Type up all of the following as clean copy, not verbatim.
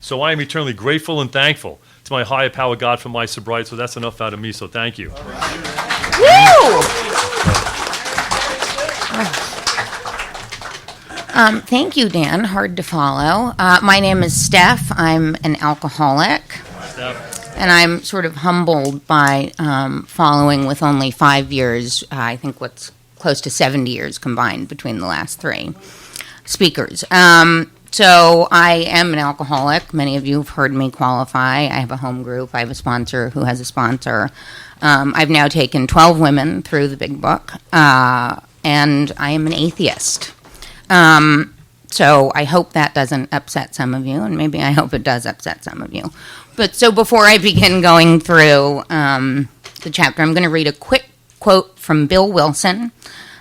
So I am eternally grateful and thankful to my higher power God for my sobriety. So that's enough out of me, so thank you. Woo! Thank you, Dan. Hard to follow. My name is Steph. I'm an alcoholic. Steph. And I'm sort of humbled by following with only 5 years, I think what's close to 70 years combined between the last three speakers. So I am an alcoholic. Many of you have heard me qualify. I have a home group. I have a sponsor who has a sponsor. I've now taken 12 women through the big book, and I am an atheist. So I hope that doesn't upset some of you, and maybe I hope it does upset some of you. But so before I begin going through the chapter, I'm going to read a quick quote from Bill Wilson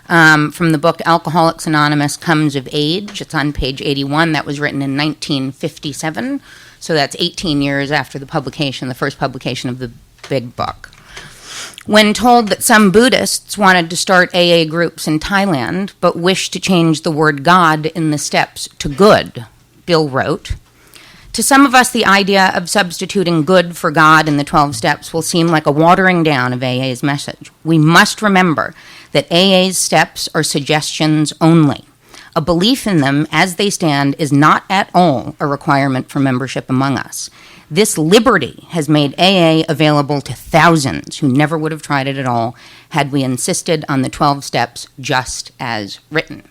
from the book Alcoholics Anonymous Comes of Age. It's on page 81. That was written in 1957. So that's 18 years after the first publication of the big book. When told that some Buddhists wanted to start AA groups in Thailand, but wished to change the word God in the steps to good, Bill wrote, "To some of us, the idea of substituting good for God in the 12 steps will seem like a watering down of AA's message. We must remember that AA's steps are suggestions only. A belief in them as they stand is not at all a requirement for membership among us. This liberty has made AA available to thousands who never would have tried it at all had we insisted on the 12 steps just as written."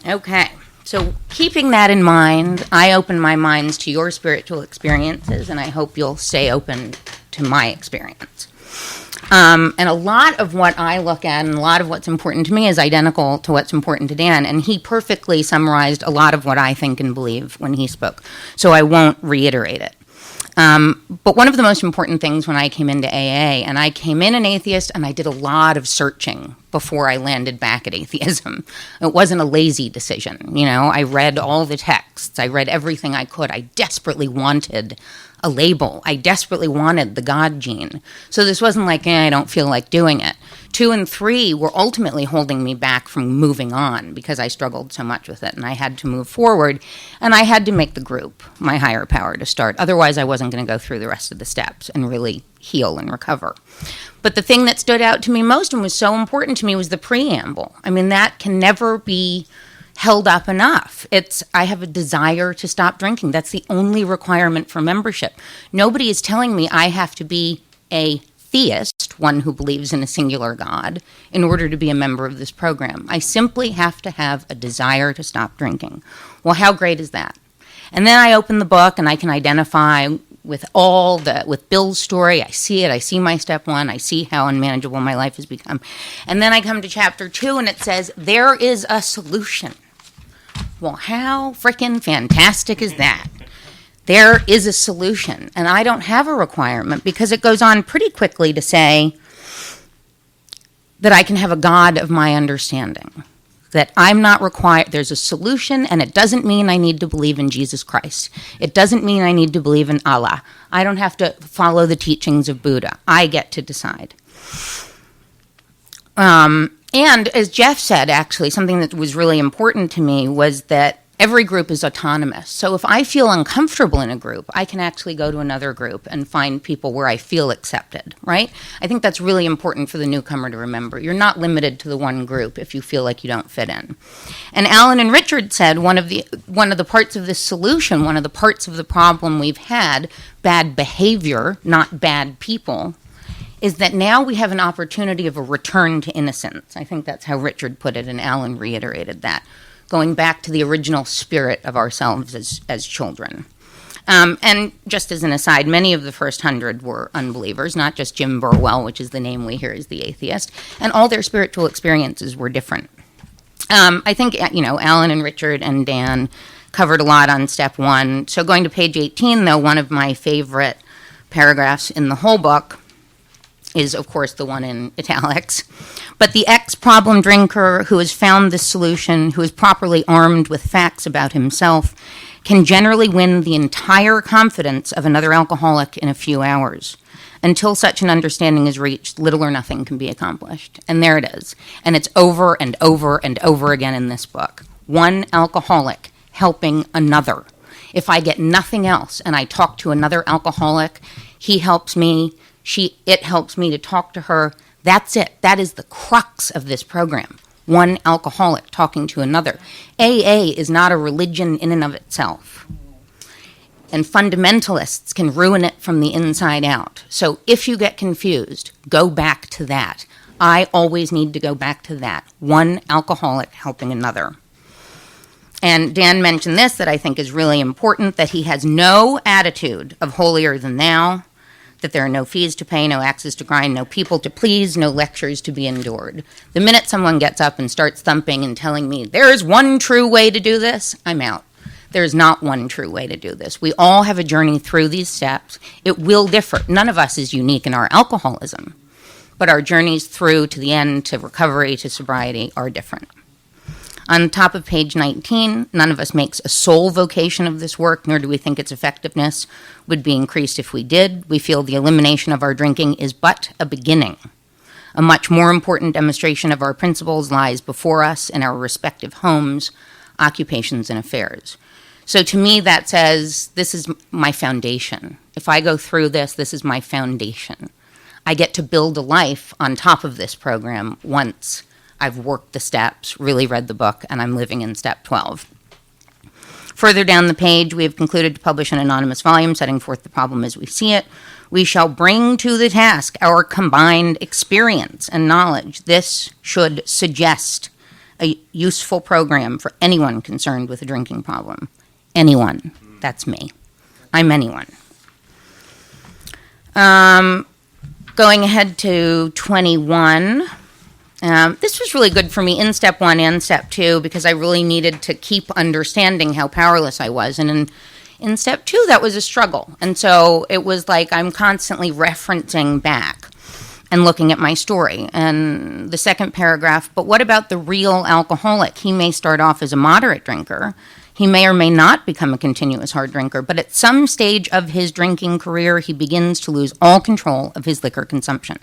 Okay, so keeping that in mind, I open my minds to your spiritual experiences, and I hope you'll stay open to my experience. And a lot of what I look at and a lot of what's important to me is identical to what's important to Dan, and he perfectly summarized a lot of what I think and believe when he spoke, so I won't reiterate it. But one of the most important things when I came into AA, and I came in an atheist, and I did a lot of searching before I landed back at atheism. It wasn't a lazy decision, you know. I read all the texts. I read everything I could. I desperately wanted a label. I desperately wanted the God gene. So this wasn't like, I don't feel like doing it. 2 and 3 were ultimately holding me back from moving on because I struggled so much with it, and I had to move forward, and I had to make the group my higher power to start. Otherwise, I wasn't going to go through the rest of the steps and really heal and recover. But the thing that stood out to me most and was so important to me was the preamble. I mean, that can never be held up enough. I have a desire to stop drinking. That's the only requirement for membership. Nobody is telling me I have to be a theist, one who believes in a singular God, in order to be a member of this program. I simply have to have a desire to stop drinking. Well, how great is that? And then I open the book and I can identify with Bill's story. I see it. I see my step 1. I see how unmanageable my life has become. And then I come to chapter 2 and it says, there is a solution. Well, how frickin' fantastic is that? There is a solution, and I don't have a requirement because it goes on pretty quickly to say that I can have a God of my understanding, that I'm not required. There's a solution, and it doesn't mean I need to believe in Jesus Christ. It doesn't mean I need to believe in Allah. I don't have to follow the teachings of Buddha. I get to decide. And as Jeff said, actually, something that was really important to me was that every group is autonomous. So if I feel uncomfortable in a group, I can actually go to another group and find people where I feel accepted, right? I think that's really important for the newcomer to remember. You're not limited to the one group if you feel like you don't fit in. And Alan and Richard said one of the parts of this solution, one of the parts of the problem we've had, bad behavior, not bad people, is that now we have an opportunity of a return to innocence. I think that's how Richard put it, and Alan reiterated that, going back to the original spirit of ourselves as children. And just as an aside, many of the first 100 were unbelievers, not just Jim Burwell, which is the name we hear as the atheist, and all their spiritual experiences were different. I think, Alan and Richard and Dan covered a lot on step 1. So going to page 18, though, one of my favorite paragraphs in the whole book is, of course, the one in italics. But the ex-problem drinker who has found this solution, who is properly armed with facts about himself, can generally win the entire confidence of another alcoholic in a few hours. Until such an understanding is reached, little or nothing can be accomplished. And there it is. And it's over and over and over again in this book. One alcoholic helping another. If I get nothing else and I talk to another alcoholic, he helps me, it helps me to talk to her. That's it. That is the crux of this program. One alcoholic talking to another. AA is not a religion in and of itself. And fundamentalists can ruin it from the inside out. So if you get confused, go back to that. I always need to go back to that. One alcoholic helping another. And Dan mentioned this that I think is really important, that he has no attitude of holier than thou, that there are no fees to pay, no axes to grind, no people to please, no lectures to be endured. The minute someone gets up and starts thumping and telling me, there's one true way to do this, I'm out. There's not one true way to do this. We all have a journey through these steps. It will differ. None of us is unique in our alcoholism, but our journeys through to the end, to recovery, to sobriety are different. On the top of page 19, none of us makes a sole vocation of this work, nor do we think its effectiveness would be increased if we did. We feel the elimination of our drinking is but a beginning. A much more important demonstration of our principles lies before us in our respective homes, occupations, and affairs. So to me, that says, this is my foundation. If I go through this, this is my foundation. I get to build a life on top of this program once I've worked the steps, really read the book, and I'm living in step 12. Further down the page, we have concluded to publish an anonymous volume setting forth the problem as we see it. We shall bring to the task our combined experience and knowledge. This should suggest a useful program for anyone concerned with a drinking problem. Anyone. That's me. I'm anyone. Going ahead to 21. This was really good for me in step 1 and step 2 because I really needed to keep understanding how powerless I was. And in step 2, that was a struggle. And so it was like I'm constantly referencing back and looking at my story. And the second paragraph, but what about the real alcoholic? He may start off as a moderate drinker. He may or may not become a continuous hard drinker, but at some stage of his drinking career, he begins to lose all control of his liquor consumption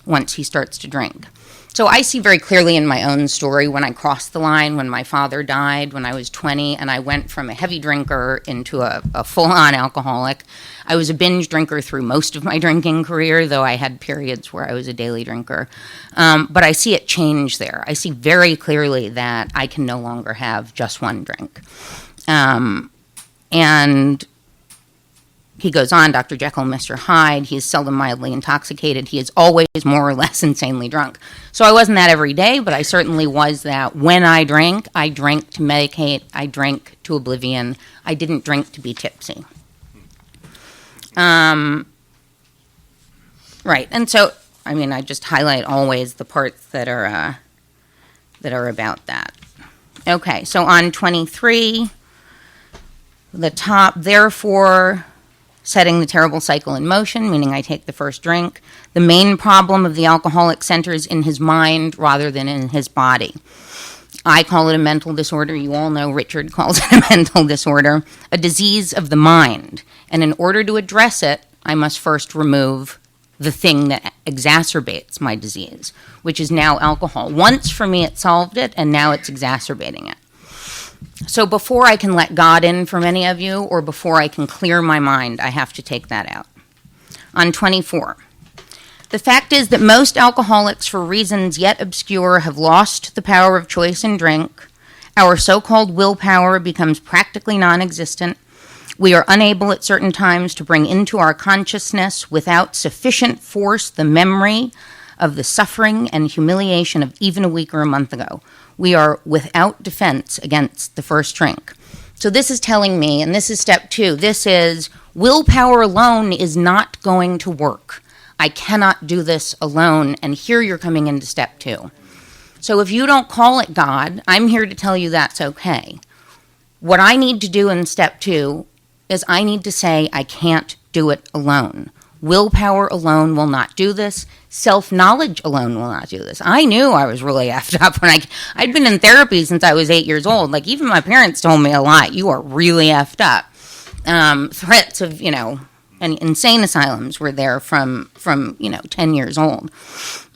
once he starts to drink. So I see very clearly in my own story when I crossed the line, when my father died when I was 20, and I went from a heavy drinker into a full-on alcoholic. I was a binge drinker through most of my drinking career, though I had periods where I was a daily drinker. But I see it change there. I see very clearly that I can no longer have just one drink. And he goes on, Dr. Jekyll and Mr. Hyde, he is seldom mildly intoxicated. He is always more or less insanely drunk. So I wasn't that every day, but I certainly was that. When I drank to medicate, I drank to oblivion. I didn't drink to be tipsy. Right, and so, I mean, I just highlight always the parts that are about that. Okay, so on 23, the top, therefore, setting the terrible cycle in motion, meaning I take the first drink. The main problem of the alcoholic centers in his mind rather than in his body. I call it a mental disorder. You all know Richard calls it a mental disorder, a disease of the mind. And in order to address it, I must first remove the thing that exacerbates my disease, which is now alcohol. Once for me it solved it, and now it's exacerbating it. So before I can let God in for many of you, or before I can clear my mind, I have to take that out. On 24, the fact is that most alcoholics, for reasons yet obscure, have lost the power of choice in drink. Our so-called willpower becomes practically non-existent. We are unable at certain times to bring into our consciousness without sufficient force the memory of the suffering and humiliation of even a week or a month ago. We are without defense against the first drink. So this is telling me, and this is step 2, this is willpower alone is not going to work. I cannot do this alone, and here you're coming into step 2. So if you don't call it God, I'm here to tell you that's okay. What I need to do in step 2 is I need to say I can't do it alone. Willpower alone will not do this. Self-knowledge alone will not do this. I knew I was really effed up when I'd been in therapy since I was 8 years old. Like, even my parents told me a lot. You are really effed up. Threats of, and insane asylums were there from 10 years old.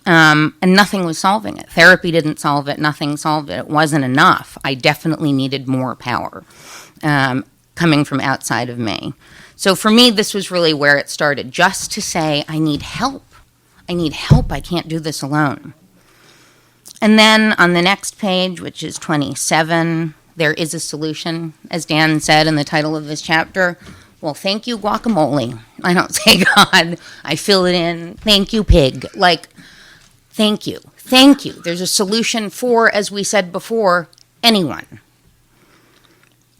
And nothing was solving it. Therapy didn't solve it. Nothing solved it. It wasn't enough. I definitely needed more power. coming from outside of me. So for me, this was really where it started, just to say, I need help. I need help. I can't do this alone. And then on the next page, which is 27, there is a solution, as Dan said in the title of this chapter. Well, thank you, guacamole. I don't say God. I fill it in. Thank you, pig. Like, thank you. Thank you. There's a solution for, as we said before, anyone.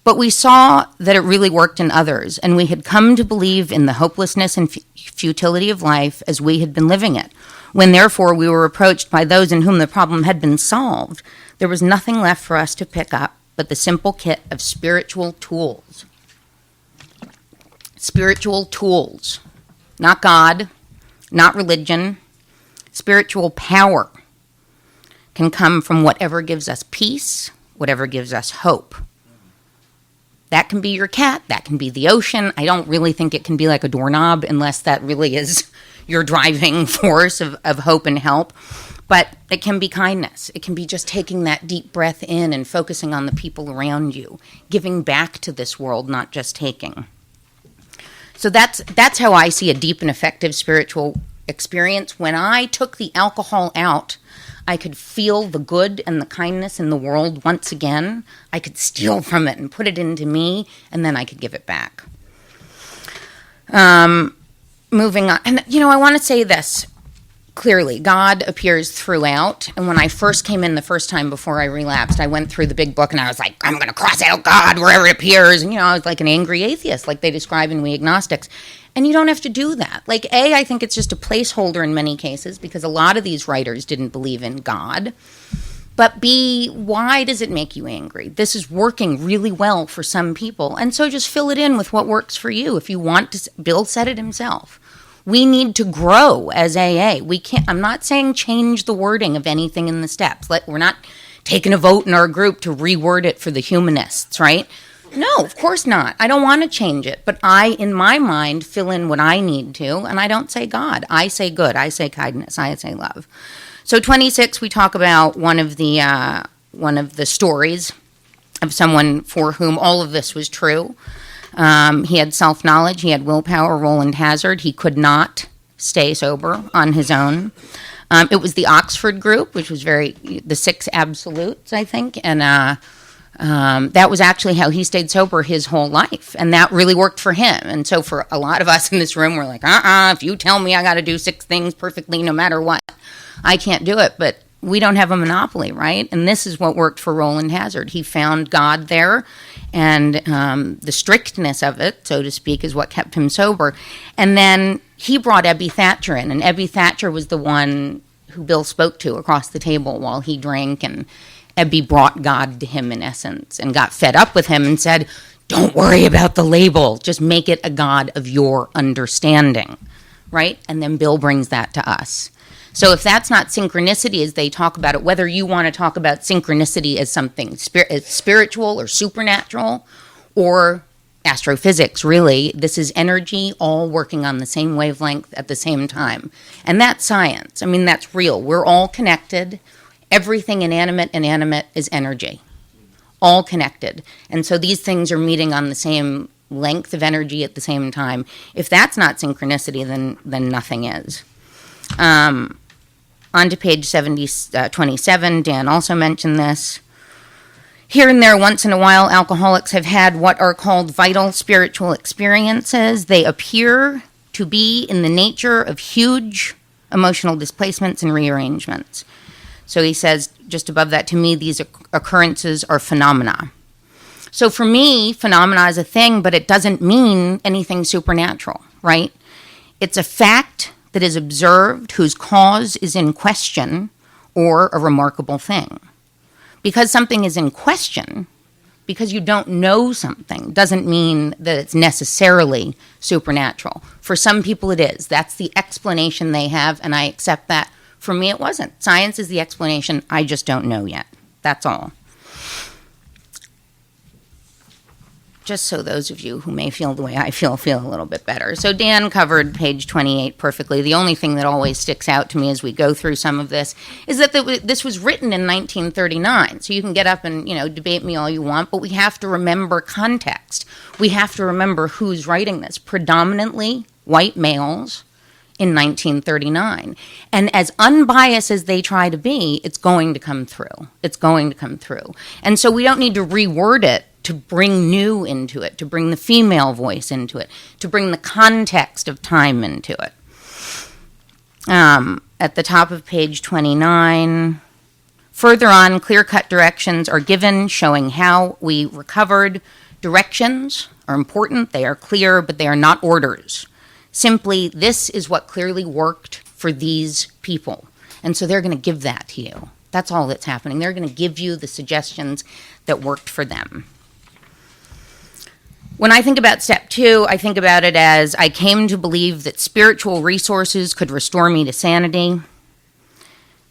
But we saw that it really worked in others, and we had come to believe in the hopelessness and futility of life as we had been living it. When, therefore, we were approached by those in whom the problem had been solved, there was nothing left for us to pick up but the simple kit of spiritual tools. Spiritual tools. Not God, not religion. Spiritual power can come from whatever gives us peace, whatever gives us hope. That can be your cat, that can be the ocean. I don't really think it can be like a doorknob unless that really is your driving force of hope and help. But it can be kindness. It can be just taking that deep breath in and focusing on the people around you, giving back to this world, not just taking. So that's how I see a deep and effective spiritual experience. When I took the alcohol out, I could feel the good and the kindness in the world once again. I could steal from it and put it into me, and then I could give it back. Moving on. And, I want to say this clearly. God appears throughout. And when I first came in the first time before I relapsed, I went through the big book, and I was like, I'm going to cross out God wherever it appears. And, I was like an angry atheist, like they describe in We Agnostics. And you don't have to do that. Like, A, I think it's just a placeholder in many cases because a lot of these writers didn't believe in God. But B, why does it make you angry? This is working really well for some people. And so just fill it in with what works for you. If you want to, Bill said it himself. We need to grow as AA. We can't, I'm not saying change the wording of anything in the steps. We're not taking a vote in our group to reword it for the humanists, right? No, of course not. I don't want to change it. But I, in my mind, fill in what I need to, and I don't say God. I say good. I say kindness. I say love. So 26, we talk about one of the stories of someone for whom all of this was true. He had self-knowledge. He had willpower, Roland Hazard. He could not stay sober on his own. It was the Oxford group, which was the 6 absolutes, I think, and that was actually how he stayed sober his whole life, and that really worked for him. And so for a lot of us in this room, we're like, if you tell me I got to do 6 things perfectly no matter what, I can't do it. But we don't have a monopoly, right? And this is what worked for Roland Hazard. He found God there, and the strictness of it, so to speak, is what kept him sober. And then he brought Ebby Thatcher in, and Ebby Thatcher was the one who Bill spoke to across the table while he drank, and Ebby brought God to him in essence and got fed up with him and said, don't worry about the label, just make it a God of your understanding, right? And then Bill brings that to us. So if that's not synchronicity as they talk about it, whether you want to talk about synchronicity as something spiritual or supernatural or astrophysics, really, this is energy all working on the same wavelength at the same time. And that's science. I mean, that's real. We're all connected. Everything inanimate and animate is energy, all connected. And so these things are meeting on the same length of energy at the same time. If that's not synchronicity, then nothing is. On to page 27, Dan also mentioned this. Here and there, once in a while, alcoholics have had what are called vital spiritual experiences. They appear to be in the nature of huge emotional displacements and rearrangements. So he says, just above that, to me, these occurrences are phenomena. So for me, phenomena is a thing, but it doesn't mean anything supernatural, right? It's a fact that is observed whose cause is in question or a remarkable thing. Because something is in question, because you don't know something, doesn't mean that it's necessarily supernatural. For some people it is. That's the explanation they have, and I accept that. For me, it wasn't. Science is the explanation. I just don't know yet. That's all. just so those of you who may feel the way I feel a little bit better. So Dan covered page 28 perfectly. The only thing that always sticks out to me as we go through some of this is that this was written in 1939. So you can get up and, debate me all you want, but we have to remember context. We have to remember who's writing this. Predominantly white males in 1939. And as unbiased as they try to be, it's going to come through. It's going to come through. And so we don't need to reword it to bring new into it, to bring the female voice into it, to bring the context of time into it. At the top of page 29, further on, clear-cut directions are given showing how we recovered. Directions are important, they are clear, but they are not orders. Simply, this is what clearly worked for these people. And so they're going to give that to you. That's all that's happening. They're going to give you the suggestions that worked for them. When I think about step 2, I think about it as I came to believe that spiritual resources could restore me to sanity,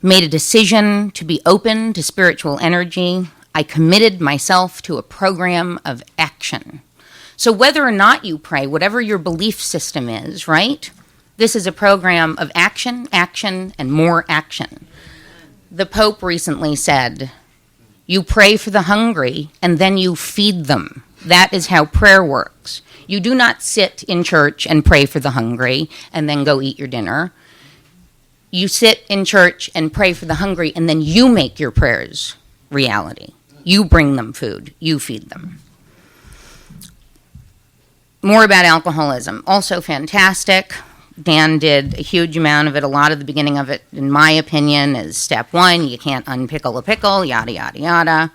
made a decision to be open to spiritual energy. I committed myself to a program of action. So whether or not you pray, whatever your belief system is, right? This is a program of action, action, and more action. The Pope recently said, you pray for the hungry and then you feed them. That is how prayer works. You do not sit in church and pray for the hungry and then go eat your dinner. You sit in church and pray for the hungry and then you make your prayers reality. You bring them food. You feed them. More about alcoholism. Also fantastic. Dan did a huge amount of it. A lot of the beginning of it, in my opinion, is step 1. You can't unpickle a pickle, yada, yada, yada.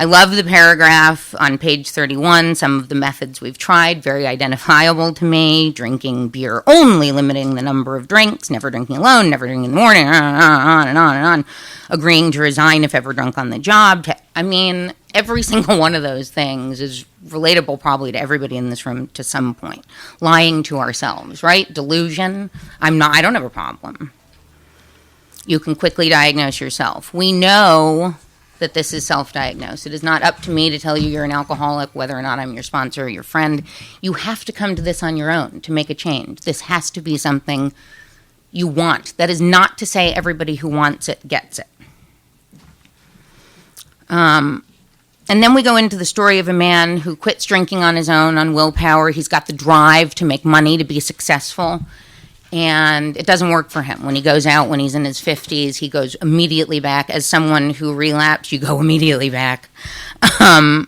I love the paragraph on page 31. Some of the methods we've tried, very identifiable to me. Drinking beer only, limiting the number of drinks, never drinking alone, never drinking in the morning, on and on and on. Agreeing to resign if ever drunk on the job. Every single one of those things is relatable probably to everybody in this room to some point. Lying to ourselves, right? Delusion. I don't have a problem. You can quickly diagnose yourself. We know that this is self-diagnosed. It is not up to me to tell you you're an alcoholic, whether or not I'm your sponsor or your friend. You have to come to this on your own to make a change. This has to be something you want. That is not to say everybody who wants it gets it. And then we go into the story of a man who quits drinking on his own, on willpower. He's got the drive to make money, to be successful. And it doesn't work for him. When he goes out, when he's in his 50s, he goes immediately back. As someone who relapsed, you go immediately back. So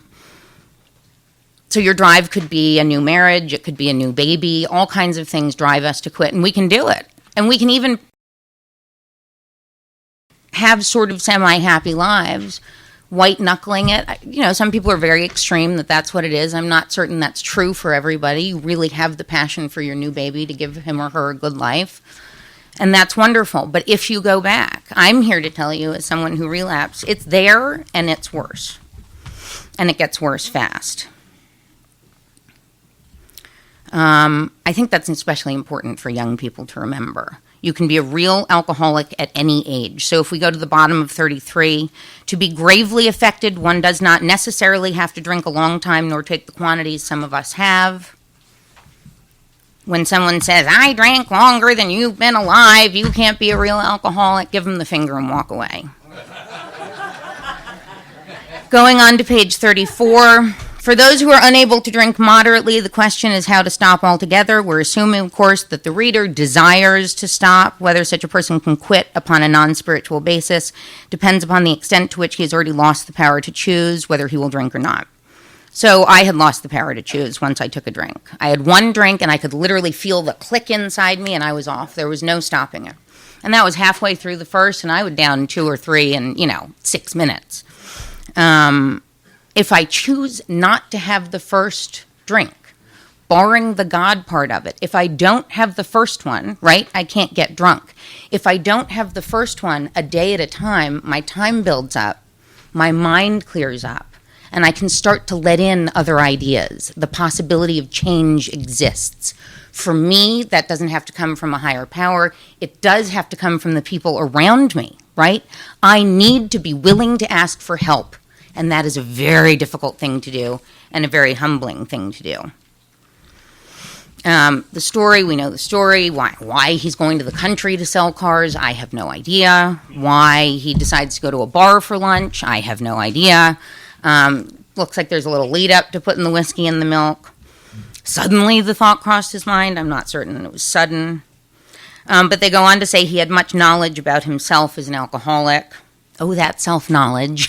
your drive could be a new marriage. It could be a new baby. All kinds of things drive us to quit, and we can do it. And we can even have sort of semi-happy lives, white-knuckling it. Some people are very extreme that's what it is. I'm not certain that's true for everybody. You really have the passion for your new baby to give him or her a good life. And that's wonderful. But if you go back, I'm here to tell you as someone who relapsed, it's there and it's worse. And it gets worse fast. I think that's especially important for young people to remember. You can be a real alcoholic at any age. So if we go to the bottom of 33, to be gravely affected, one does not necessarily have to drink a long time nor take the quantities some of us have. When someone says, I drank longer than you've been alive, you can't be a real alcoholic, give them the finger and walk away. Going on to page 34. For those who are unable to drink moderately, the question is how to stop altogether. We're assuming, of course, that the reader desires to stop. Whether such a person can quit upon a non-spiritual basis depends upon the extent to which he has already lost the power to choose whether he will drink or not. So I had lost the power to choose once I took a drink. I had one drink, and I could literally feel the click inside me, and I was off. There was no stopping it. And that was halfway through the first, and I would down 2 or 3 in, 6 minutes. If I choose not to have the first drink, barring the God part of it, if I don't have the first one, right, I can't get drunk. If I don't have the first one a day at a time, my time builds up, my mind clears up, and I can start to let in other ideas. The possibility of change exists. For me, that doesn't have to come from a higher power. It does have to come from the people around me, right? I need to be willing to ask for help. And that is a very difficult thing to do and a very humbling thing to do. The story, we know the story, why he's going to the country to sell cars, I have no idea. Why he decides to go to a bar for lunch, I have no idea. Looks like there's a little lead up to putting the whiskey in the milk. Suddenly the thought crossed his mind. I'm not certain it was sudden. But they go on to say he had much knowledge about himself as an alcoholic. Oh, that self-knowledge.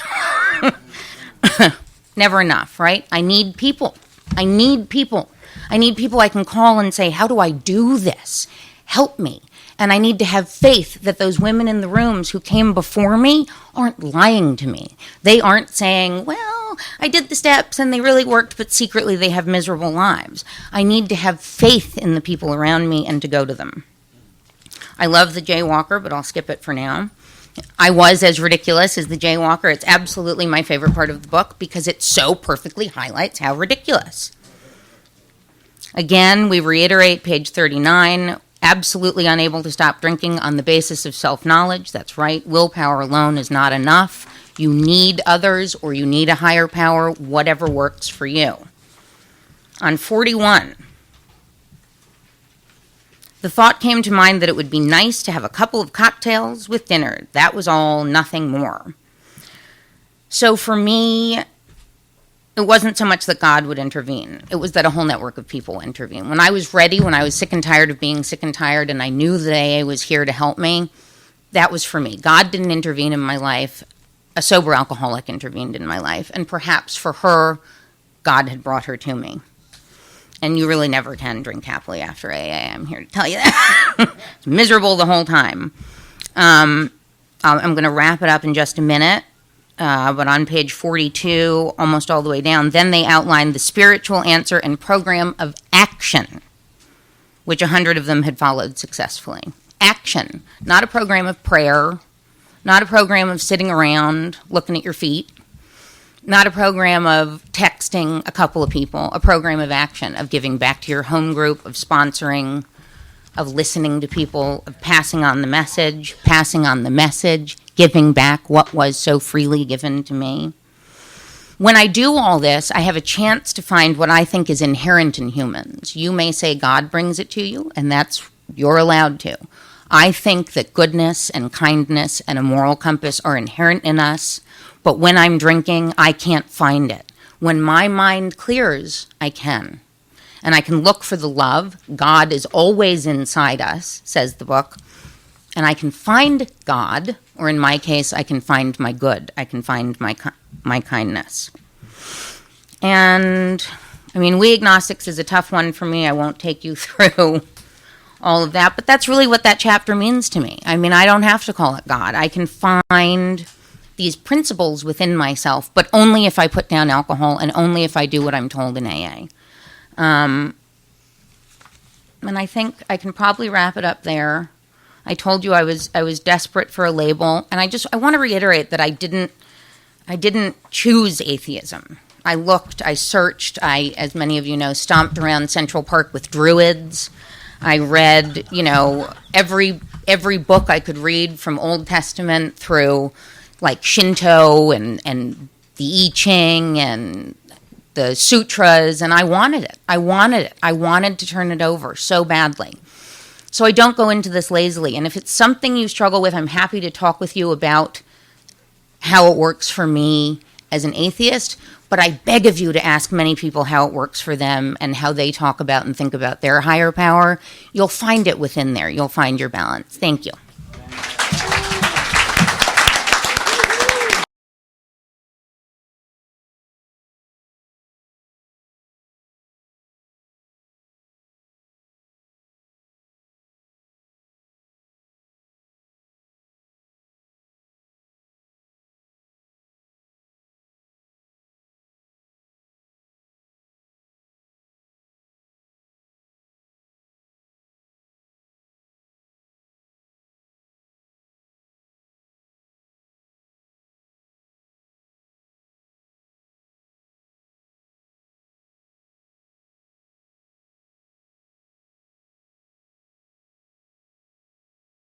Never enough, right? I need people. I need people I can call and say, how do I do this? Help me. And I need to have faith that those women in the rooms who came before me aren't lying to me. They aren't saying, well, I did the steps and they really worked, but secretly they have miserable lives. I need to have faith in the people around me and to go to them. I love the jaywalker, but I'll skip it for now. I was as ridiculous as the jaywalker. It's absolutely my favorite part of the book because it so perfectly highlights how ridiculous. Again, we reiterate page 39, absolutely unable to stop drinking on the basis of self-knowledge. That's right. Willpower alone is not enough. You need others or you need a higher power, whatever works for you. On 41, the thought came to mind that it would be nice to have a couple of cocktails with dinner. That was all, nothing more. So for me, it wasn't so much that God would intervene. It was that a whole network of people intervened. When I was ready, when I was sick and tired of being sick and tired, and I knew that AA was here to help me, that was for me. God didn't intervene in my life. A sober alcoholic intervened in my life. And perhaps for her, God had brought her to me. And you really never can drink happily after AA. I'm here to tell you that. It's miserable the whole time. I'm going to wrap it up in just a minute. But on page 42, almost all the way down, then they outlined the spiritual answer and program of action, which 100 of them had followed successfully. Action, not a program of prayer, not a program of sitting around looking at your feet, not a program of texting a couple of people, a program of action, of giving back to your home group, of sponsoring, of listening to people, of passing on the message, giving back what was so freely given to me. When I do all this, I have a chance to find what I think is inherent in humans. You may say God brings it to you, and you're allowed to. I think that goodness and kindness and a moral compass are inherent in us, but when I'm drinking, I can't find it. When my mind clears, I can. And I can look for the love. God is always inside us, says the book. And I can find God, or in my case, I can find my good. I can find my kindness. And, we agnostics is a tough one for me. I won't take you through all of that. But that's really what that chapter means to me. I don't have to call it God. I can find these principles within myself, but only if I put down alcohol and only if I do what I'm told in AA. And I think I can probably wrap it up there. I told you I was desperate for a label, and I want to reiterate that I didn't choose atheism. I looked, I searched, as many of you know, stomped around Central Park with druids. I read, every book I could read from Old Testament through like Shinto and the I Ching and the sutras, and I wanted it. I wanted to turn it over so badly. So I don't go into this lazily. And if it's something you struggle with, I'm happy to talk with you about how it works for me as an atheist. But I beg of you to ask many people how it works for them and how they talk about and think about their higher power. You'll find it within there. You'll find your balance. Thank you.